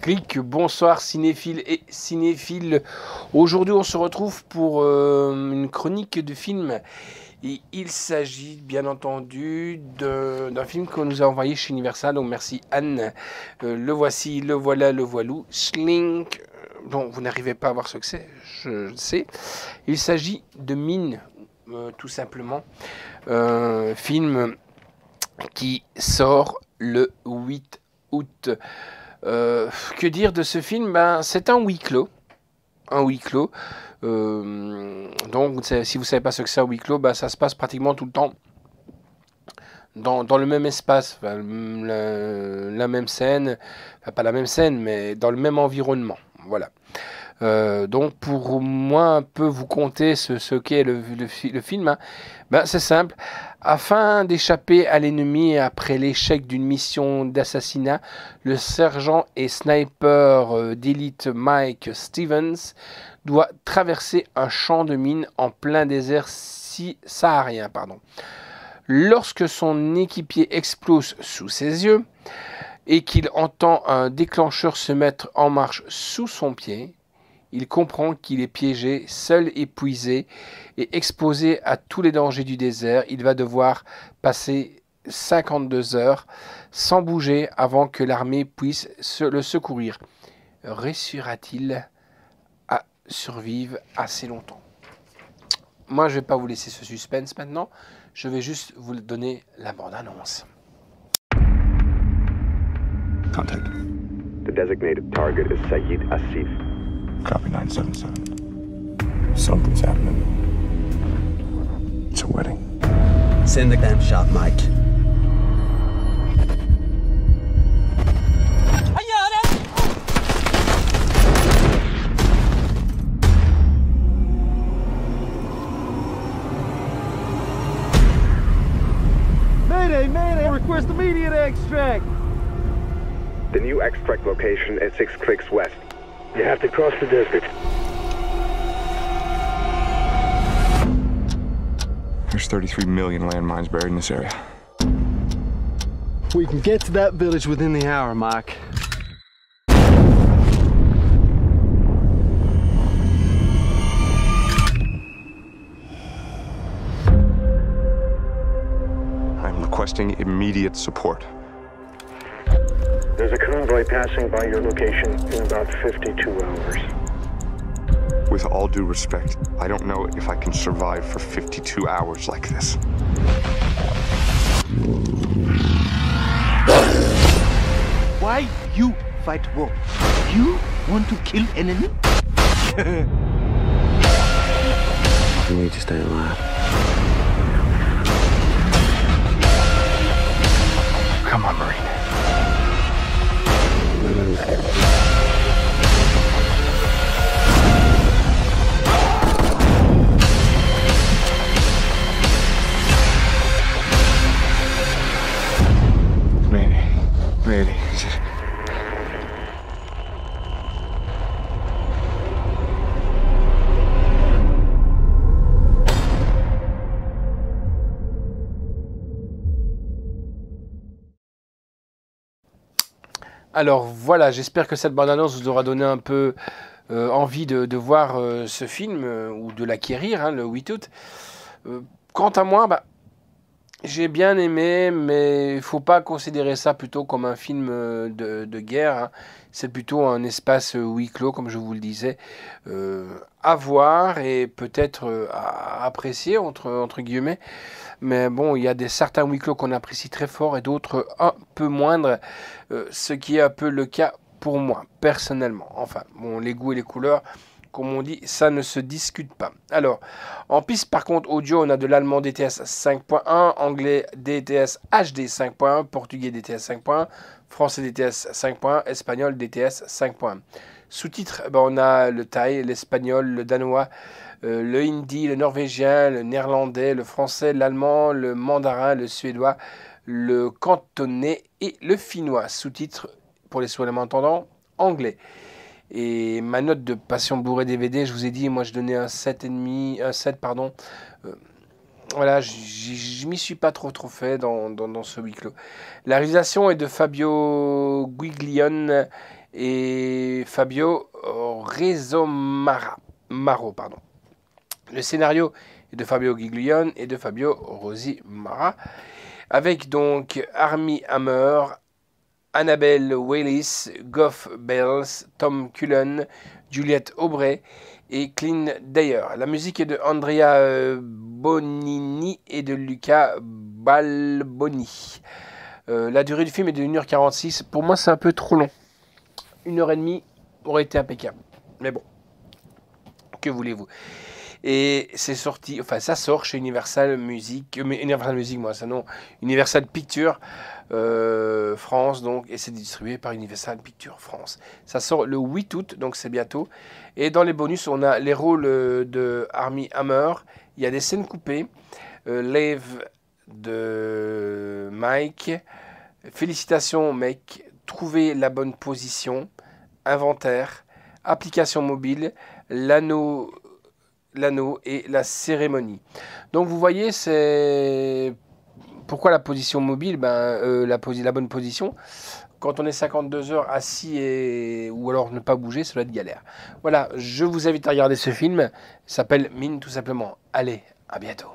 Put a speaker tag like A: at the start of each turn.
A: Clic, bonsoir cinéphiles et cinéphiles. Aujourd'hui, on se retrouve pour une chronique de film. Et il s'agit bien entendu d'un film qu'on nous a envoyé chez Universal. Donc merci Anne. Le voici, le voilà, le voilou. Slink. Bon, vous n'arrivez pas à voir ce que c'est, je le sais. Il s'agit de Mine, tout simplement. Film qui sort le 8 août. Que dire de ce film? C'est un huis clos. Un huis clos. Donc, si vous ne savez pas ce que c'est un huis clos, ça se passe pratiquement tout le temps dans le même espace, la même scène, pas la même scène, mais dans le même environnement. Voilà. Donc, pour moi, un peu vous conter ce qu'est le film, hein. C'est simple. Afin d'échapper à l'ennemi après l'échec d'une mission d'assassinat, le sergent et sniper d'élite Mike Stevens doit traverser un champ de mines en plein désert saharien. Lorsque son équipier explose sous ses yeux et qu'il entend un déclencheur se mettre en marche sous son pied, il comprend qu'il est piégé, seul, épuisé et exposé à tous les dangers du désert. Il va devoir passer 52 heures sans bouger avant que l'armée puisse le secourir. Réussira-t-il à survivre assez longtemps? Moi, je ne vais pas vous laisser ce suspense maintenant. Je vais juste vous donner la bande-annonce.
B: Contact.
C: The designated target is Saeed Asif.
B: Copy 977. Something's happening. It's a wedding.
D: Send the damn shot, Mike.
E: Mayday, mayday! Request immediate extract!
C: The new extract location is 6 clicks west. You have to cross the desert.
B: There's 33 million landmines buried in this area.
E: We can get to that village within the hour, Mike.
B: I'm requesting immediate support.
C: There's a convoy passing by your location in about 52 hours.
B: With all due respect, I don't know if I can survive for 52 hours like this.
F: Why you fight war? You want to kill enemy?
D: You need to stay alive.
B: Come on, Marine. Mayday.
A: Alors voilà, j'espère que cette bande-annonce vous aura donné un peu envie de voir ce film ou de l'acquérir le 8 août. Quant à moi, j'ai bien aimé, mais il ne faut pas considérer ça plutôt comme un film de guerre, hein. C'est plutôt un espace huis clos, comme je vous le disais, à voir et peut-être à apprécier, entre guillemets. Mais bon, il y a certains huis clos qu'on apprécie très fort et d'autres un peu moindres, ce qui est un peu le cas pour moi, personnellement. Enfin, bon, les goûts et les couleurs, comme on dit, ça ne se discute pas. Alors, en piste par contre audio, on a de l'allemand DTS 5.1, anglais DTS HD 5.1, portugais DTS 5.1, français DTS 5.1, espagnol DTS 5.1. Sous-titres, on a le thaï, l'espagnol, le danois, le hindi, le norvégien, le néerlandais, le français, l'allemand, le mandarin, le suédois, le cantonais et le finnois. Sous-titres pour les sourds entendants, anglais. Et ma note de Passion Blu-ray DVD, je vous ai dit, moi je donnais un 7,5, un 7, pardon. Voilà, je m'y suis pas trop fait dans ce huis clos. La réalisation est de Fabio Guiglione et Fabio Maro, pardon. Le scénario est de Fabio Giglione et de Fabio Rosimara, avec donc Armie Hammer, Annabelle Wallis, Gough Bells, Tom Cullen, Juliette Aubray et Clint Dyer. La musique est de Andrea Bonini et de Luca Balboni. La durée du film est de 1h46. Pour moi, c'est un peu trop long. 1h30 aurait été impeccable. Mais bon, que voulez-vous? Et c'est sorti, enfin ça sort chez Universal Music, Universal Pictures France, donc, et c'est distribué par Universal Pictures France. Ça sort le 8 août, donc c'est bientôt. Et dans les bonus, on a les rôles de Armie Hammer, il y a des scènes coupées, Live de Mike, félicitations mec, trouver la bonne position, inventaire, application mobile, l'anneau et la cérémonie. Donc vous voyez, c'est pourquoi la position mobile, la bonne position. Quand on est 52 heures assis ou alors ne pas bouger, ça doit être galère. Voilà, je vous invite à regarder ce film. Il s'appelle Mine tout simplement. Allez, à bientôt.